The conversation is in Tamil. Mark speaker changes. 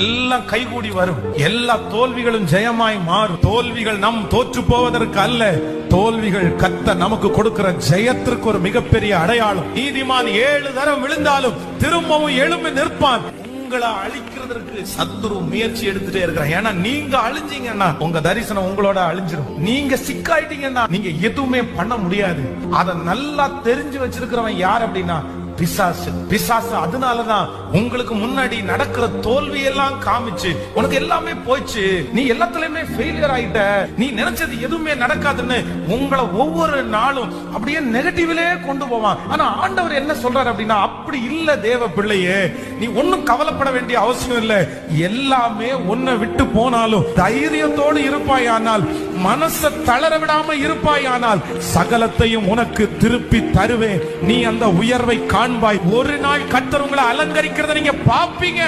Speaker 1: எல்லாம் கைகூடி வரும். எல்லா தோல்விகளும் ஜெயமாய் மாறும். தோல்விகள் நம் தோற்று போவதற்கு அல்ல, தோல்விகள் கர்த்தர் நமக்கு கொடுக்கிற ஜெயத்திற்கு ஒரு மிகப்பெரிய அடையாளம். நீதிமான் 7 தரம் விழுந்தாலும் திரும்பவும் எழும்பி நிற்பான். உங்களை அழிக்கிறதுக்கு சத்துரு முயற்சி எடுத்துட்டே இருக்கிறான். ஏன்னா நீங்க அழிஞ்சீங்கன்னா உங்க தரிசனம் உங்களோட அழிஞ்சிடும். நீங்க சிக்காயிட்டீங்கன்னா நீங்க எதுவுமே பண்ண முடியாது. அதை நல்லா தெரிஞ்சு வச்சிருக்கிறவன் யார் அப்படின்னா பிசாசு. பிசாசு அதனாலதான் உங்களுக்கு முன்னாடி நடக்கிற தோல்வி எல்லாம் காமிச்சு உனக்கு எல்லாமே போச்சு, நீ எல்லாத்துலயுமே ஃபெயிலியர் ஆயிட்ட, நீ நினைச்சது எதுவுமே நடக்காதுன்னு உங்களை ஒவ்வொரு நாளும் அப்படியே நெகட்டிவ்லே கொண்டு போவான். ஆனா ஆண்டவர் என்ன சொல்றாரு அப்படின்னா, அப்படி இல்ல தேவ பிள்ளையே, நீ ஒன்னும் கவலைப்பட வேண்டிய அவசியம் இல்லை. எல்லாமே உன்னை விட்டு போனாலும் தைரியத்தோடு இருப்பாயானால், மனசை தளர விடாம இருப்பாயானால், சகலத்தையும் உனக்கு திருப்பி தருவேன். நீ அந்த உயர்வை காண்பாய். ஒரு நாள் கர்த்தர் உங்களை அலங்கரிக்கிறத நீங்க பாப்பீங்க.